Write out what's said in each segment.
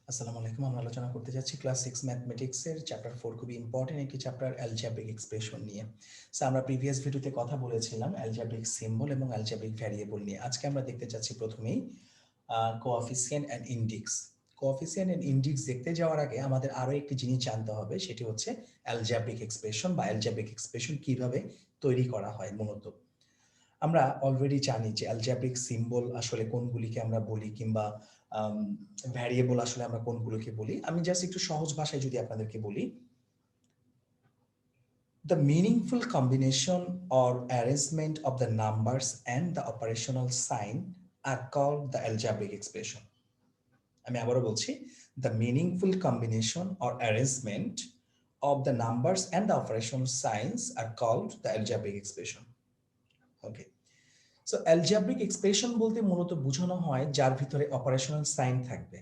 আসসালামু আলাইকুম। আমরা আলোচনা করতে যাচ্ছি ক্লাস 6 ম্যাথমেটিক্সের চ্যাপ্টার 4 খুবই ইম্পর্টেন্ট একটি চ্যাপ্টার অ্যালজেব্রিক এক্সপ্রেশন নিয়ে। সো আমরা প্রিভিয়াস ভিডিওতে কথা বলেছিলাম অ্যালজেব্রিক সিম্বল এবং অ্যালজেব্রিক ভ্যারিয়েবল নিয়ে। আজকে আমরা দেখতে যাচ্ছি প্রথমেই কোএফিসিয়েন্ট অ্যান্ড ইনডিক্স। কোএফিসিয়েন্ট অ্যান্ড ইনডিক্স দেখতে যাওয়ার আগে আমাদের আরও একটি জিনিস জানতে হবে, সেটি হচ্ছে অ্যালজেব্রিক এক্সপ্রেশন বা অ্যালজেব্রিক এক্সপ্রেশন কিভাবে তৈরি করা হয়। মূলত আমরা অলরেডি জানি যে অ্যালজেব্রিক সিম্বল আসলে কোনগুলিকে আমরা বলি কিংবা ভ্যারিয়েবল আসলে আমরা কোনগুলোকে বলি। আমি জাস্ট একটু সহজ ভাষায় যদি আপনাদেরকে বলি, the meaningful combination or arrangement of the numbers and the operational sign are called the algebraic expression. আমি আবারও বলছি, the meaningful combination or arrangement of the numbers and the operational signs are called the algebraic expression. Okay. So algebraic expression বলতে মূলত বোঝানো হয় যার ভিতরে operational sign থাকবে।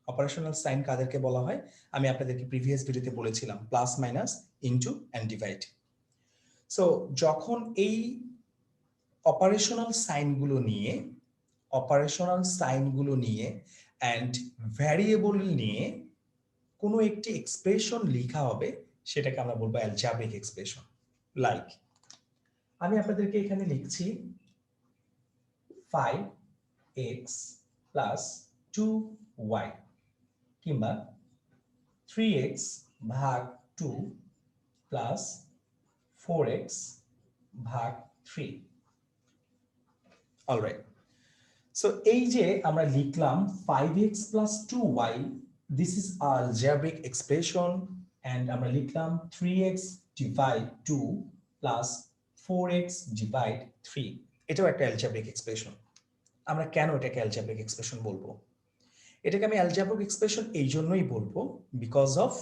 অপারেশনাল সাইন কাদেরকে বলা হয়? আমি আপনাদেরকে প্রিভিয়াস ভিডিওতে বলেছিলাম, plus minus into and divide. So যখন এই অপারেশনাল সাইনগুলো নিয়ে অ্যান্ড ভ্যারিয়েবল নিয়ে কোনো একটি এক্সপ্রেশন লেখা হবে, সেটাকে আমরা বলবো অ্যালজেব্রিক এক্সপ্রেশন। লাইক আমি আপনাদেরকে এখানে লিখছি 5x প্লাস 2y কিংবা 3x ভাগ 2 প্লাস 4x ভাগ 3। অলরাইট, সো এই যে আমরা লিখলাম 5x plus 2y, this is algebraic expression, and আমরা লিখলাম 3x divide 2 plus 4x divide 3, এটাও একটা অ্যালজেব্রিক এক্সপ্রেশন। আমরা কেন এটাকে অ্যালজেব্রিক এক্সপ্রেশন বলবো? এটাকে আমি অ্যালজেব্রিক এক্সপ্রেশন এই জন্যই বলবো বিকজ অফ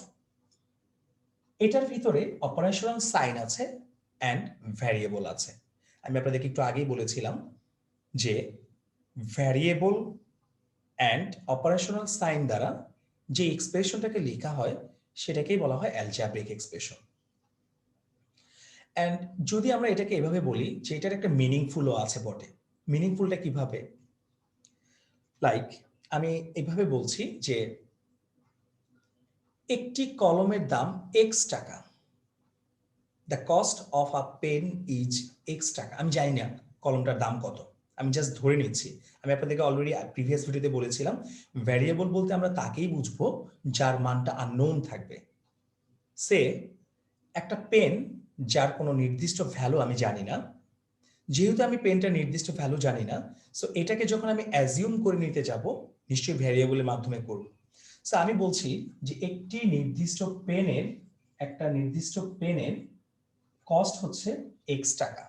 এটার ভিতরে অপারেশনাল সাইন আছে অ্যান্ড ভ্যারিয়েবল আছে। আমি আপনাদেরকে একটু আগেই বলেছিলাম যে ভ্যারিয়েবল অ্যান্ড অপারেশনাল সাইন দ্বারা যে এক্সপ্রেশনটাকে লেখা হয় সেটাকেই বলা হয় অ্যালজেব্রিক এক্সপ্রেশন। অ্যান্ড যদি আমরা এটাকে এভাবে বলি যে এটার একটা মিনিংফুলও আছে বটে। মিনিংফুলটা কিভাবে? লাইক আমি এভাবে বলছি যে একটি কলমের দাম এক্স টাকা, the cost of a pen is X টাকা। আমি জানি না কলমটার দাম কত, আমি জাস্ট ধরে নিচ্ছি। আমি আপনাদেরকে অলরেডি প্রিভিয়াস ভিডিওতে বলেছিলাম ভ্যারিয়েবল বলতে আমরা তাকেই বুঝবো যার মানটা আননোন থাকবে। সে একটা পেন যার কোনো নির্দিষ্ট ভ্যালু আমি জানি না, যেহেতু আমি পেনটা নির্দিষ্ট ভ্যালু জানি না, সো এটাকে যখন আমি অ্যাজিউম করে নিতে যাব নিশ্চয়ই ভ্যারিয়েবলের মাধ্যমে করব। সো আমি বলছি যে একটা নির্দিষ্ট পেনের কস্ট হচ্ছে এক্স টাকা।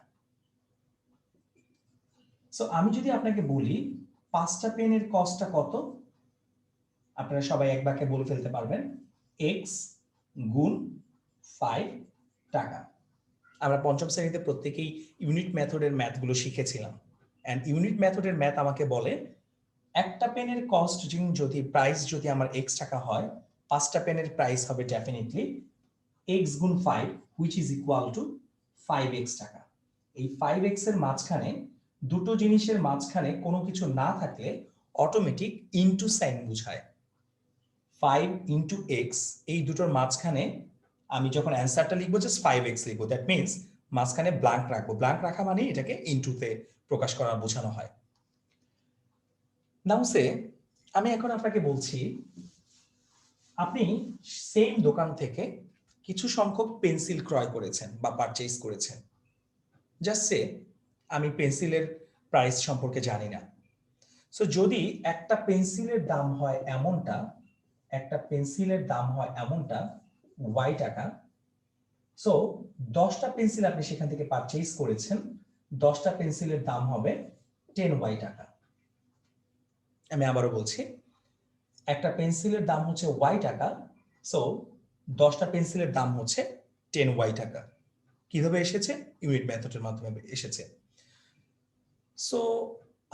সো আমি যদি আপনাকে বলি 5টা পেনের কস্টটা কত, আপনারা সবাই এক বাক্যে বলে ফেলতে পারবেন, এক্স গুণ 5 টাকা। আমরা পঞ্চম শ্রেণীতে প্রত্যেকেই ইউনিট মেথডের ম্যাথগুলো শিখেছিলাম, অ্যান্ড ইউনিট মেথডের ম্যাথ আমাকে বলে একটা পেনের কস্ট যদি প্রাইস যদি আমার এক্স টাকা হয়, 5টা পেনের প্রাইস হবে ডেফিনেটলি এক্স গুণ 5 which is equal to 5x টাকা। এই 5x এর মাঝখানে দুটো জিনিসের মাঝখানে কোনো কিছু না থাকলে অটোমেটিক ইনটু সাইন বোঝায়। 5 ইনটু এক্স, এই দুটোর মাঝখানে আমি যখন অ্যান্সারটা লিখবো জাস্ট 5x লিখবো, দ্যাট মিনস মাঝখানে ব্ল্যাঙ্ক রাখবো। ব্ল্যাঙ্ক রাখা মানে এটাকে ইনটুতে প্রকাশ করা বোঝানো হয়। নাও সে আমি এখন আপনাকে বলছি আপনি সেম দোকান থেকে কিছু সংখ্যক পেন্সিল ক্রয় করেছেন বা পারচেজ করেছেন। জাস্ট সে আমি পেন্সিলের প্রাইস সম্পর্কে জানি না। সো যদি একটা পেন্সিলের দাম হয় এমনটা ওয়াই টাকা, সো 10টা পেন্সিল আপনি সেখান থেকে পারচেজ করেছেন, 10টা পেন্সিলের দাম হবে 10y টাকা। আমি আবারও বলছি, একটা পেন্সিলের দাম হচ্ছে ওয়াই টাকা, সো 10টা পেন্সিলের দাম হচ্ছে 10y টাকা। কিভাবে এসেছে? ইউনিট মেথডের মাধ্যমে এসেছে। So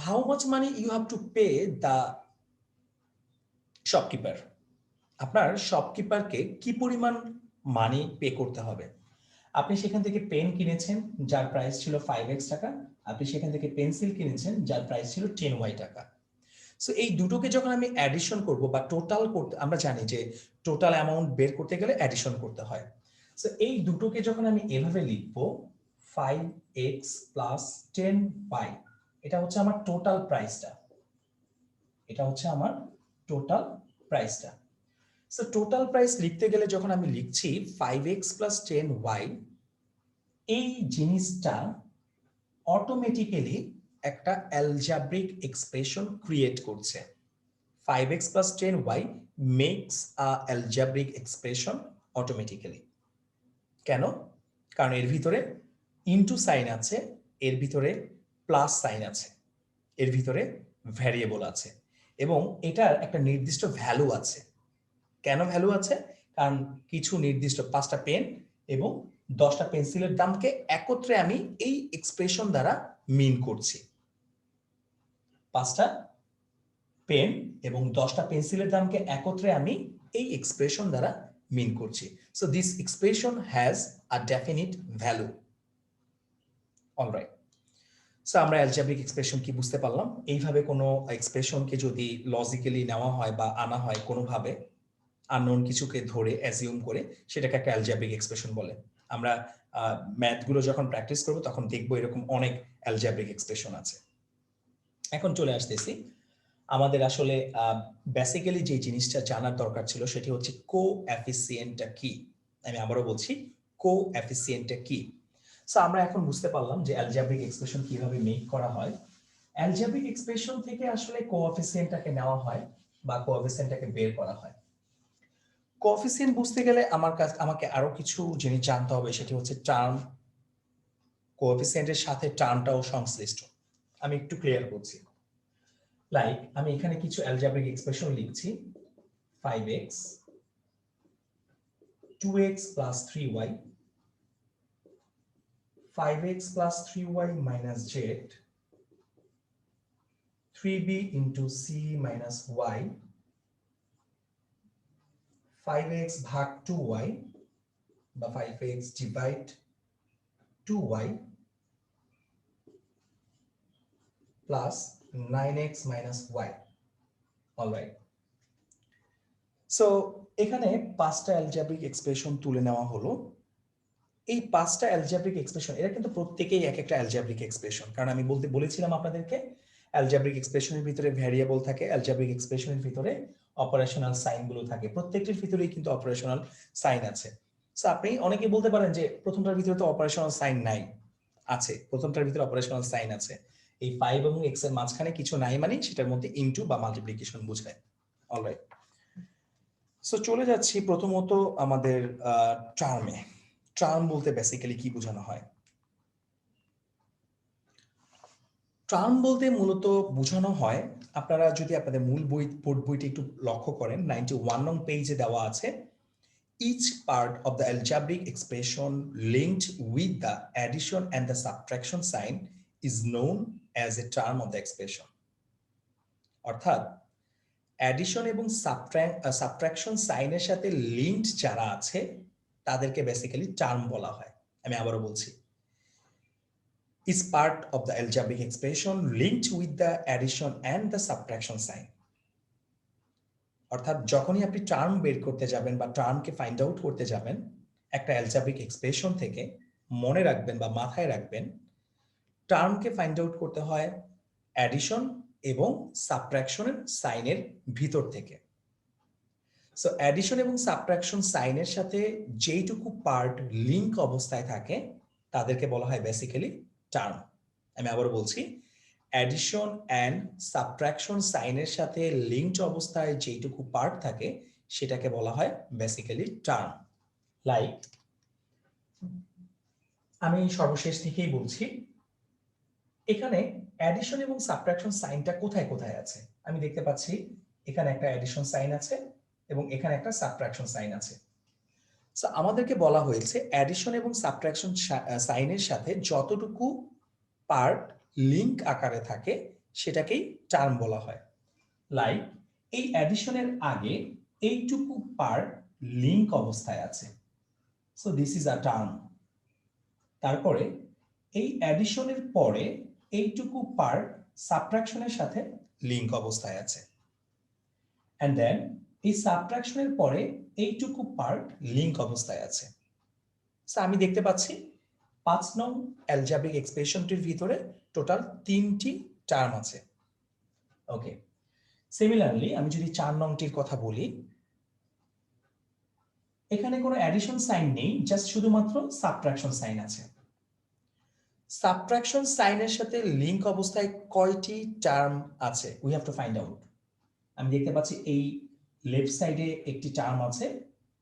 how much money you have to pay the shopkeeper? আপনার শপকিপারকে কি পরিমাণ মানি পে করতে হবে? আপনি সেখান থেকে পেন কিনেছেন যার প্রাইস ছিল 5x টাকা, আপনি সেখান থেকে পেন্সিল কিনেছেন যার প্রাইস ছিল 10y টাকা। সো এই দুটোকে যখন আমি অ্যাডিশন করব বা টোটাল করতে, আমরা জানি যে টোটাল অ্যামাউন্ট বের করতে গেলে অ্যাডিশন করতে হয়। সো এই দুটোকে যখন আমি এভাবে লিখবো 5x প্লাস 10y, এটা হচ্ছে আমার টোটাল প্রাইসটা, এটা হচ্ছে আমার টোটাল প্রাইসটা। সো টোটাল প্রাইস লিখতে গেলে যখন আমি লিখছি 5x প্লাস 10y, এই জিনিসটা অটোমেটিক্যালি একটা অ্যালজাব্রিক এক্সপ্রেশন ক্রিয়েট করছে। 5x plus 10y makes a algebraic expression automatically. কেন? কারণ এর ভিতরে ইনটু সাইন আছে, এর ভিতরে প্লাস সাইন আছে, এর ভিতরে ভ্যারিয়েবল আছে, এবং এটার একটা নির্দিষ্ট ভ্যালু আছে। কেন ভ্যালু আছে? কারণ কিছু নির্দিষ্ট 5টা পেন এবং 10টা পেন্সিলের দামকে একত্রে আমি এই এক্সপ্রেশন দ্বারা মিন করছি। 5টা পেন এবং 10টা পেন্সিলের দামকে একত্রে আমি এই এক্সপ্রেশন দ্বারা মিন করছি। So this expression has a definite value. Alright, so আমরা অ্যালজেব্রিক এক্সপ্রেশন কি বুঝতে পারলাম। এইভাবে কোনো এক্সপ্রেশনকে যদি লজিক্যালি নেওয়া হয় বা আনা হয় কোনোভাবে, আননোন কিছুকে ধরে অ্যাজিউম করে, সেটাকে একটা অ্যালজেব্রিক এক্সপ্রেশন বলে। আমরা ম্যাথগুলো যখন প্র্যাকটিস করব তখন দেখবো এরকম অনেক অ্যালজেব্রিক এক্সপ্রেশন আছে। এখন চলে আসতেছি, আমাদের আসলে বেসিক্যালি যে জিনিসটা জানার দরকার ছিল সেটি হচ্ছে কোএফিসিয়েন্টটা কি। আমি আবারও বলছি, কোএফিসিয়েন্টটা কি। সো আমরা এখন বুঝতে পারলাম যে অ্যালজেব্রিক এক্সপ্রেশন কিভাবে মেক করা হয়। অ্যালজেব্রিক এক্সপ্রেশন থেকে আসলে কোএফিসিয়েন্টটাকে নেওয়া হয় বা কোএফিসিয়েন্টটাকে বের করা হয়। কোএফিসিয়েন্ট বুঝতে গেলে আমাকে আরো কিছু জিনিস জানতে হবে, সেটি হচ্ছে টার্ম। কোএফিসিয়েন্টের সাথে টার্মটাও সংশ্লিষ্ট। আমি একটু ক্লিয়ার করছি। লাইক আমি এখানে কিছু অ্যালজেব্রিক এক্সপ্রেশন লিখছি, 5x 2x plus 3y 5x plus 3y minus z 3b into c minus y 5x ভাগ 2y বা 5x divide 2y plus 9x minus y. Alright, so এখানে 5টা অ্যালজেব্রিক এক্সপ্রেশন তুলে নেওয়া হলো। এই 5টা অ্যালজেব্রিক এক্সপ্রেশন, এরা কিন্তু প্রত্যেকেই এক একটা অ্যালজেব্রিক এক্সপ্রেশন। কারণ আমি বলেছিলাম আপনাদেরকে, অ্যালজেব্রিক এক্সপ্রেশনের ভিতরে ভ্যারিয়েবল থাকে, অ্যালজেব্রিক এক্সপ্রেশনের ভিতরে অপারেশনাল সাইনগুলো থাকে, প্রত্যেকটির ভিতরেই কিন্তু অপারেশনাল সাইন আছে। সো আপনি অনেকে বলতে পারেন যে প্রথমটার ভিতরে তো অপারেশনাল সাইন নাই। আছে, প্রথমটার ভিতরে অপারেশনাল সাইন আছে। এই 5 এবং x এর মাঝখানে কিছু নাই মানে সেটার মধ্যে ইনটু বা মাল্টিপ্লিকেশন বোঝায়। অলরাইট, সো চলে যাচ্ছি প্রথমত আমাদের টার্মে। টার্ম বলতে বেসিক্যালি কি বোঝানো হয়? টার্ম বলতে মূলত বোঝানো হয়, আপনারা যদি আপনাদের মূল বইটি একটু লক্ষ্য করেন, 91 নং পেজে দেওয়া আছে, each part of the algebraic expression linked with the addition and the subtraction sign is known as a term of the expression. অর্থাৎ অ্যাডিশন এবং সাবট্রাকশন সাইনের সাথে লিঙ্কড যারা আছে তাদেরকে বেসিক্যালি টার্ম বলা হয়। আমি আবারও বলছি, is part of the algebraic expression linked with the addition and the subtraction sign. অর্থাৎ যখনই আপনি টার্ম বের করতে যাবেন বা টার্মকে ফাইন্ড আউট করতে যাবেন একটা অ্যালজেব্রিক এক্সপ্রেশন থেকে, মনে রাখবেন বা মাথায় রাখবেন, টার্মকে ফাইন্ড আউট করতে হয় অ্যাডিশন এবং সাবট্রাকশনের সাইনের ভিতর থেকে। সো অ্যাডিশন এবং সাবট্রাকশন সাইনের সাথে যেইটুকু পার্ট লিঙ্ক অবস্থায় থাকে তাদেরকে বলা হয় বেসিক্যালি টার্ম। আমি আবার বলছি, অ্যাডিশন অ্যান্ড সাবট্রাকশন সাইনের সাথে লিঙ্কড অবস্থায় যেইটুকু পার্ট থাকে সেটাকে বলা হয় বেসিক্যালি টার্ম। লাইক আমি সর্বশেষ থেকেই বলছি, এখানে অ্যাডিশন এবং সাবট্রাকশন সাইনটা কোথায় কোথায় আছে আমি দেখতে পাচ্ছি। এখানে একটা অ্যাডিশন সাইন আছে এবং এখানে একটা সাবট্রাকশন সাইন আছে। সো আমাদেরকে বলা হয়েছে অ্যাডিশন এবং সাবট্রাকশন সাইনের সাথে যতটুকু পার্ট লিঙ্ক আকারে থাকে সেটাকেই টার্ম বলা হয়। লাইক এই অ্যাডিশনের আগে এইটুকু পার্ট লিঙ্ক অবস্থায় আছে, so this is a term. তারপরে এই অ্যাডিশনের পরে এইটুকু পার্ট সাবট্রাকশনের সাথে লিংক অবস্থায় আছে। এন্ড দেন এই সাবট্রাকশনের পরে এইটুকু পার্ট লিংক অবস্থায় আছে। সো আমি দেখতে পাচ্ছি 5 নং অ্যালজেব্রিক এক্সপ্রেশনটির ভিতরে টোটাল 3টি টার্ম আছে। ওকে, সিমিলারলি আমি যদি 4 নংটির কথা বলি, এখানে কোনো অ্যাডিশন সাইন নেই, জাস্ট শুধুমাত্র সাবট্রাকশন সাইন আছে। সাবট্রাকশন সাইনের সাথে লিংক অবস্থায় কয়টি টার্ম আছে? We have to find out. আমি দেখতে পাচ্ছি এই লেফট সাইডে একটি টার্ম আছে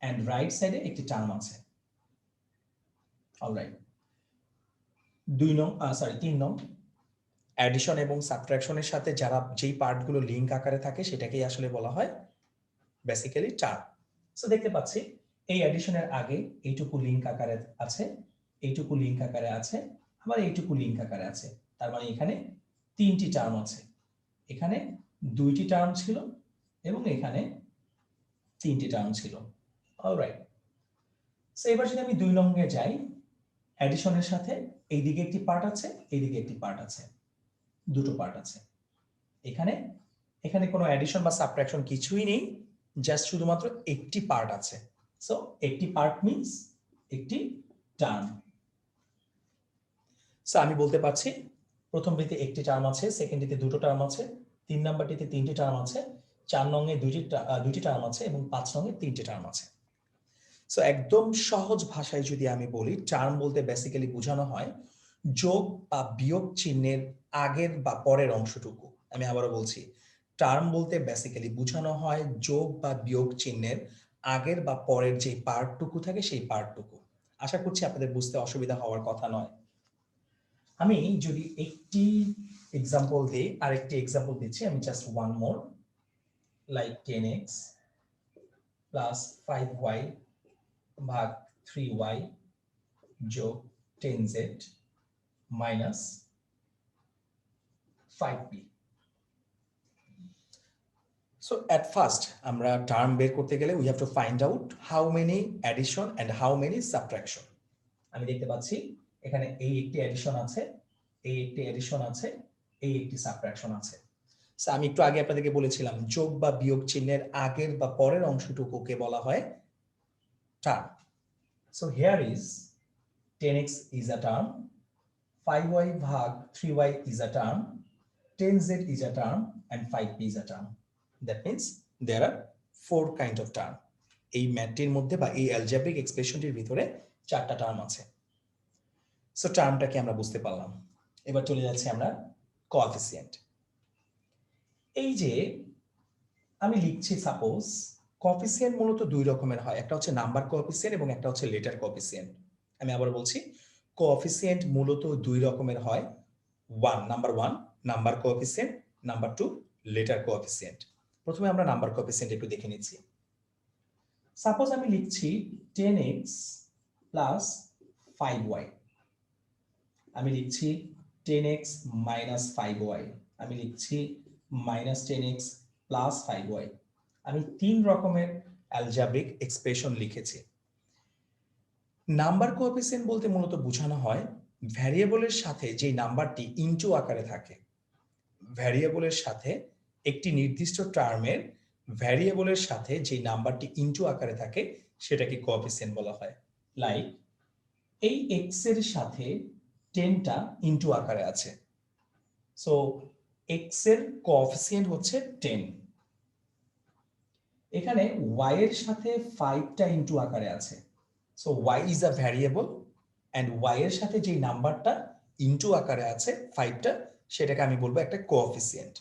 এন্ড রাইট সাইডে একটি টার্ম আছে। অলরাইট, 3 নং অ্যাডিশন এবং সাবট্রাকশনের সাথে যারা যেই পার্টগুলো লিংক আকারে থাকে সেটাকেই আসলে বলা হয় বেসিক্যালি টার্ম। সো দেখতে পাচ্ছি এই অ্যাডিশনের আগে এইটুকু লিংক আকারে আছে, এইটুকু লিংক আকারে আছে, আবার এইটুকু লিংক আকারে আছে। তার মানে এখানে 3টি টার্ম আছে। এখানে 2টি টার্ম ছিল এবং এখানে 3টি টার্ম ছিল। অলরাইট, সো এবার যদি আমি 2 নংয়ে যাই, অ্যাডিশনের সাথে এইদিকে একটি পার্ট আছে, এইদিকে একটি পার্ট আছে, দুটো পার্ট আছে। এখানে কোনো অ্যাডিশন বা সাবট্রাকশন কিছুই নেই, জাস্ট শুধুমাত্র একটি পার্ট আছে। সো একটি পার্ট মিন্স একটি টার্ম। সো আমি বলতে পারছি প্রথমটিতে একটি টার্ম আছে, সেকেন্ডটিতে দুটো টার্ম আছে, 3 নাম্বারটিতে 3টি টার্ম আছে, 4 নংয়ে দুইটি টার্ম আছে এবং 5 নংয়ে 3টি টার্ম আছে। সো একদম সহজ ভাষায় যদি আমি বলি, টার্ম বলতে বেসিক্যালি বোঝানো হয় যোগ বা বিয়োগ চিহ্নের আগের বা পরের অংশটুকু। আমি আবারও বলছি, টার্ম বলতে বেসিক্যালি বোঝানো হয় যোগ বা বিয়োগ চিহ্নের আগের বা পরের যে পার্টটুকু থাকে সেই পার্টটুকু। আশা করছি আপনাদের বুঝতে অসুবিধা হওয়ার কথা নয়। আমি যদি একটি এক্সাম্পল দিই, আরেকটি এক্সাম্পল দিচ্ছি আমি, just one more, like 10x plus 5y ভাগ 3y যোগ 10z minus 5p। So at first আমরা টার্ম বের করতে গেলে we have to find out how many addition and how many subtraction. আমি দেখতে পাচ্ছি এখানে এই একটি অ্যাডিশন আছে, এই একটি অ্যাডিশন আছে, এই একটি সাবট্রাকশন আছে। সো আমি একটু আগে আপনাদেরকে বলেছিলাম যোগ বা বিয়োগ চিহ্নের আগের বা পরের অংশটুকুকে বলা হয় term. So here is 10x is a term, 5y ভাগ 3y is a term, 10z is a term, and 5p is a term. That means there are 4 kind of term. এই ম্যাথটির মধ্যে বা এই অ্যালজেব্রিক এক্সপ্রেশনটির ভিতরে 4টা টার্ম আছে। So টার্মটাকে আমরা বুঝতে পারলাম। এবার চলে যাচ্ছি আমরা কোএফিসিয়েন্ট। এই যে আমি লিখছি, সাপোজ কোএফিসিয়েন্ট মূলত 2 রকমের হয়, একটা হচ্ছে নাম্বার কোএফিসিয়েন্ট এবং একটা হচ্ছে লেটার কোএফিসিয়েন্ট। আমি আবার বলছি, কোএফিসিয়েন্ট মূলত 2 রকমের হয়, number 1 number coefficient, number 2 letter coefficient. প্রথমে আমরা নাম্বার কোএফিসিয়েন্ট একটু দেখে নিচ্ছি। সাপোজ আমি লিখছি 10x প্লাস 5y, আমি লিখছি 10x মাইনাস 5y, আমি লিখছি মাইনাস 10x প্লাস 5y। আমি 3 রকমের অ্যালজেব্রিক এক্সপ্রেশন লিখেছি। নাম্বার কোএফিসিয়েন্ট বলতে মূলত বোঝানো হয় ভ্যারিয়েবলের সাথে যে নাম্বারটি ইনটু আকারে থাকে, ভ্যারিয়েবলের সাথে একটি নির্দিষ্ট টার্মের ভ্যারিয়েবলের সাথে যে নাম্বারটি ইনটু আকারে থাকে সেটাকে কোএফিসিয়েন্ট বলা হয়। লাইক এই x এর সাথে 10টা ইনটু আকারে আছে, সো x এর কোএফিসিয়েন্ট হচ্ছে 10। এখানে y এর সাথে 5টা ইনটু আকারে আছে, so y is a variable and y এর সাথে যে নাম্বারটা ইনটু আকারে আছে 5টা, সেটাকে আমি বলবো একটা কোএফিসিয়েন্ট।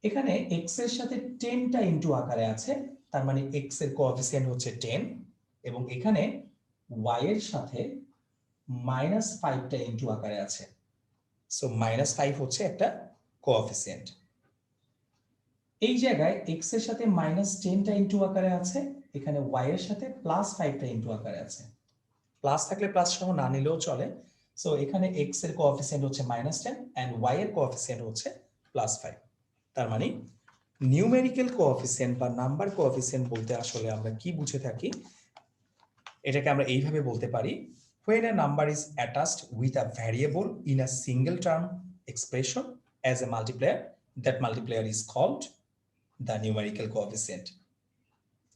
এখানে x এর সাথে 10টা ইনটু আকারে আছে, তার মানে x এর কোএফিসিয়েন্ট হচ্ছে 10, এবং এখানে y এর সাথে মাইনাস 5টা ইনটু আকারে আছে, সো মাইনাস 5 হচ্ছে একটা কোএফিসিয়েন্ট। এই জায়গায় x এর সাথে মাইনাস 10টা ইনটু আকারে আছে, এখানে y এর সাথে প্লাস 5টা ইনটু আকারে আছে। প্লাস থাকলে প্লাস সহ না নিলেও চলে, সো এখানে x এর কোএফিসিয়েন্ট হচ্ছে -10 এন্ড y এর কোএফিসিয়েন্ট হচ্ছে +5। তার মানে নিউমেরিক্যাল কোএফিসিয়েন্ট বা নাম্বার কোএফিসিয়েন্ট বলতে আসলে আমরা কি বুঝে থাকি, এটাকে আমরা এইভাবে বলতে পারি, when a number is attached with a variable in a single term expression as a multiplier, that multiplier is called the numerical coefficient.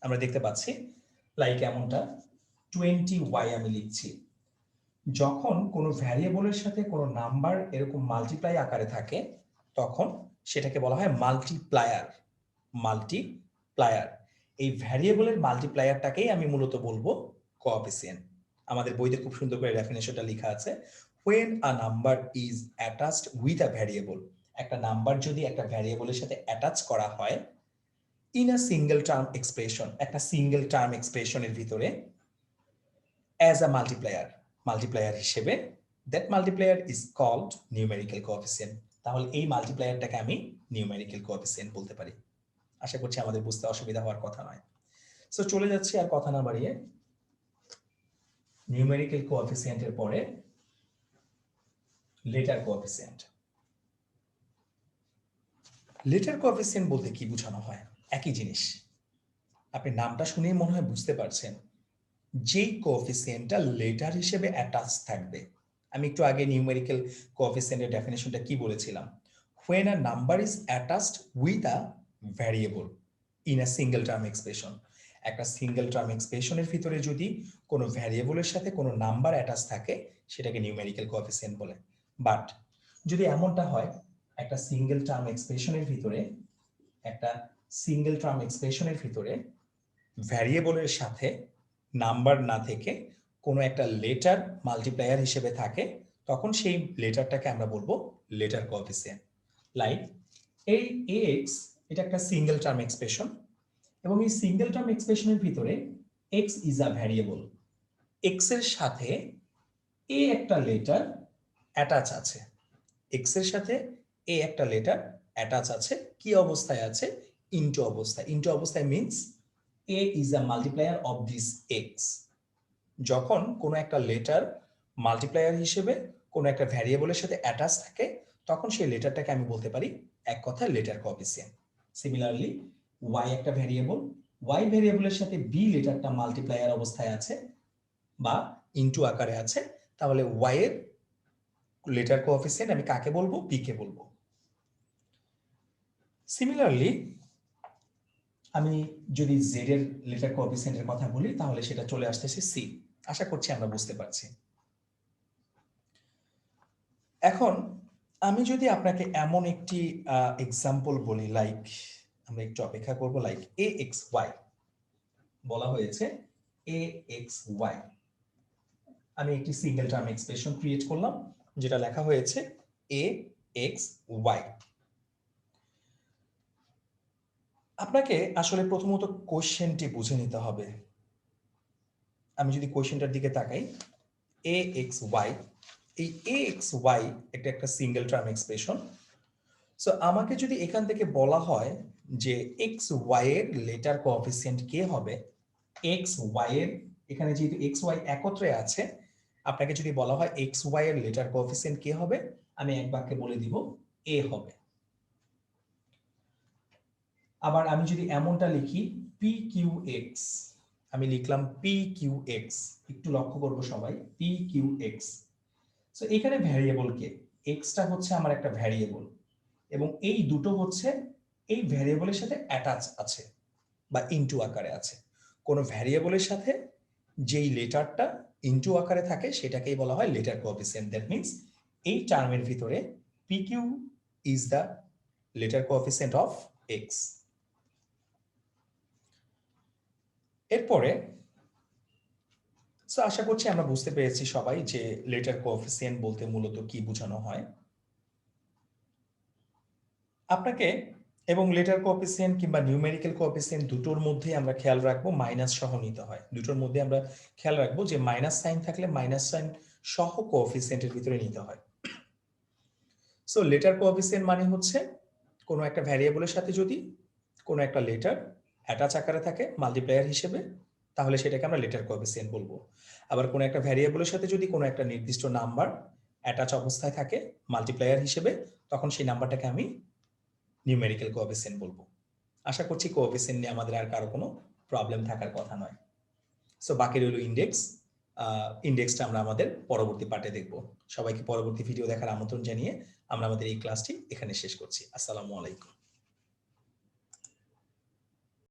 আমরা দেখতে পাচ্ছি লাইক এমনটা 20y আমি লিখছি। যখন কোনো ভ্যারিয়েবলের সাথে কোনো নাম্বার এরকম মাল্টিপ্লাই আকারে থাকে তখন সেটাকে বলা হয় মাল্টিপ্লায়ার। মাল্টিপ্লায়ার, এই ভ্যারিয়েবলের মাল্টিপ্লায়ারটাকেই আমি মূলত বলবো কোএফিসিয়েন্ট। আমাদের বইতে খুব সুন্দর করে ডেফিনেশনটা লেখা আছে, when a number is attached with a variable, একটা নাম্বার যদি একটা ভ্যারিয়েবলের সাথে অ্যাটাচ করা হয় in a single term expression, একটা সিঙ্গেল টার্ম এক্সপ্রেশনের ভিতরে as a multiplier হিসেবে, that multiplier is called numerical coefficient। তাহলে এই মাল্টিপ্লায়ারটাকে আমি নিউমেরিক্যাল কোএফিসিয়েন্ট বলতে পারি। আশা করছি আমাদের বুঝতে অসুবিধা হওয়ার কথা নয়। সো চলে যাচ্ছি আর কথা না বাড়িয়ে নিউমেরিক্যাল কোএফিসিয়েন্টের পরে লেটার কোএফিসিয়েন্ট। লেটার কোএফিসিয়েন্ট বলতে কি বোঝানো হয়? একই জিনিস, আপনি নামটা শুনেই মনে হয় বুঝতে পারছেন, যেই কোএফিসিয়েন্টটা লেটার হিসেবে অ্যাটাচ থাকবে। আমি একটু আগে নিউমেরিক্যাল কোএফিসিয়েন্টের ডেফিনেশনটা কি বলেছিলাম? when a number is attached with a variable in a single term expression, একটা সিঙ্গেল টার্ম এক্সপ্রেশনের ভিতরে যদি কোনো ভ্যারিয়েবলের সাথে কোনো নাম্বার অ্যাটাচ থাকে সেটাকে নিউমেরিক্যাল কোএফিসিয়েন্ট বলে। বাট যদি এমনটা হয় একটা সিঙ্গেল টার্ম এক্সপ্রেশনের ভিতরে ভ্যারিয়েবলের সাথে নাম্বার না থেকে কোনো একটা লেটার মাল্টিপ্লায়ার হিসেবে থাকে, তখন সেই লেটারটাকে আমরা বলবো লেটার কোএফিসিয়েন্ট। লাইক এই x, এটা একটা সিঙ্গেল টার্ম এক্সপ্রেশন, এবং এই সিঙ্গেল টার্ম এক্সপ্রেশনের ভিতরে x is a variable. x এর সাথে a একটা লেটার অ্যাটাচ আছে। x এর সাথে a একটা লেটার অ্যাটাচ আছে। কি অবস্থায় আছে? ইনটু অবস্থায়। ইনটু অবস্থায় means a is a multiplier of this x। যখন কোনো একটা লেটার মাল্টিপ্লায়ার হিসেবে কোনো একটা ভ্যারিয়েবলের সাথে অ্যাটাচ থাকে তখন সেই লেটারটাকে আমি বলতে পারি এক কথায় লেটার কোএফিসিয়েন্ট। সিমিলারলি y একটা ভ্যারিয়েবল, y ভ্যারিয়েবলের সাথে b লেটারটা মাল্টিপ্লায়ার অবস্থায় আছে বা ইনটু আকারে আছে, তাহলে y এর লেটার কোএফিসিয়েন্ট আমি কাকে বলবো? b কে বলবো। সিমিলারলি আমি যদি z এর লেটার কোএফিসিয়েন্টের কথা বলি তাহলে সেটা চলে আসতেছে c। আশা করছি আমরা বুঝতে পারছি। এখন আমি যদি আপনাকে এমন একটি এক্সাম্পল বলি, লাইক আমরা একটু অপেক্ষা করব, লাইক aXy বলা হয়েছে aXy। আমি একটি সিঙ্গেল টার্ম এক্সপ্রেশন ক্রিয়েট করলাম যেটা লেখা হয়েছে aXy। আপনাকে আসলে প্রথমত কোশ্চেনটি বুঝে নিতে হবে। আমি যদি কোশ্চেনটার দিকে তাকাই, aXy, এই aXy এটা একটা সিঙ্গেল টার্ম এক্সপ্রেশন। সো আমাকে যদি এখান থেকে বলা হয় যে xy এর লেটার কোএফিসিয়েন্ট কে হবে, xy এর এখানে যেহেতু xy একত্রে আছে, আপনাকে যদি বলা হয় xy এর লেটার কোএফিসিয়েন্ট কে হবে, আমি এক বাক্যে বলে দিব a হবে। আবার আমি যদি এমনটা লিখি pqx, আমি লিখলাম pqx, একটু লক্ষ্য করব সবাই, pqx। সো এখানে ভ্যারিয়েবল কে? এক্সটা হচ্ছে আমার একটা ভ্যারিয়েবল এবং এই দুটো হচ্ছে এই ভ্যারিয়েবলের সাথে অ্যাটাচ আছে বা ইনটু আকারে আছে। কোন ভ্যারিয়েবলের সাথে যেই লেটারটা ইনটু আকারে থাকে সেটাকেই বলা হয় লেটার কোএফিসিয়েন্ট। দ্যাট মিন্স এই টার্মের ভিতরে pq is the letter coefficient of x। এরপরে সো আশা করছি আমরা বুঝতে পেরেছি সবাই যে লেটার কোএফিসিয়েন্ট বলতে মূলত কি বোঝানো হয়। আপনাকে এবং লেটার কোএফিসিয়েন্ট কিংবা নিউমেরিক্যাল কোএফিসিয়েন্ট দুটোর মধ্যে আমরা খেয়াল রাখবো মাইনাস সহ নিতে হয়। দুটোর মধ্যে আমরা খেয়াল রাখবো যে মাইনাস সাইন থাকলে মাইনাস সাইন সহ কোএফিসিয়েন্টের ভিতরে নিতে হয়। সো লেটার কোএফিসিয়েন্ট মানে হচ্ছে কোনো একটা ভ্যারিয়েবলের সাথে যদি কোনো একটা লেটার অ্যাটাচ আকারে থাকে মাল্টিপ্লায়ার হিসেবে, তাহলে সেটাকে আমরা লেটার কোএফিসিয়েন্ট বলবো। আবার কোনো একটা ভ্যারিয়েবলের সাথে যদি কোনো একটা নির্দিষ্ট নাম্বার অ্যাটাচ অবস্থায় থাকে মাল্টিপ্লায়ার হিসেবে, তখন সেই নাম্বারটাকে আমি নিউমেরিক্যাল কোএফিসিয়েন্ট বলবো। আশা করছি কোএফিসিয়েন্ট নিয়ে আমাদের আর কারো কোনো প্রবলেম থাকার কথা নয়। সো বাকি রইল ইন্ডেক্স। ইন্ডেক্সটা আমরা আমাদের পরবর্তী পার্টে দেখব। সবাইকে পরবর্তী ভিডিও দেখার আমন্ত্রণ জানিয়ে আমরা আমাদের এই ক্লাসটি এখানে শেষ করছি। আসসালামু আলাইকুম।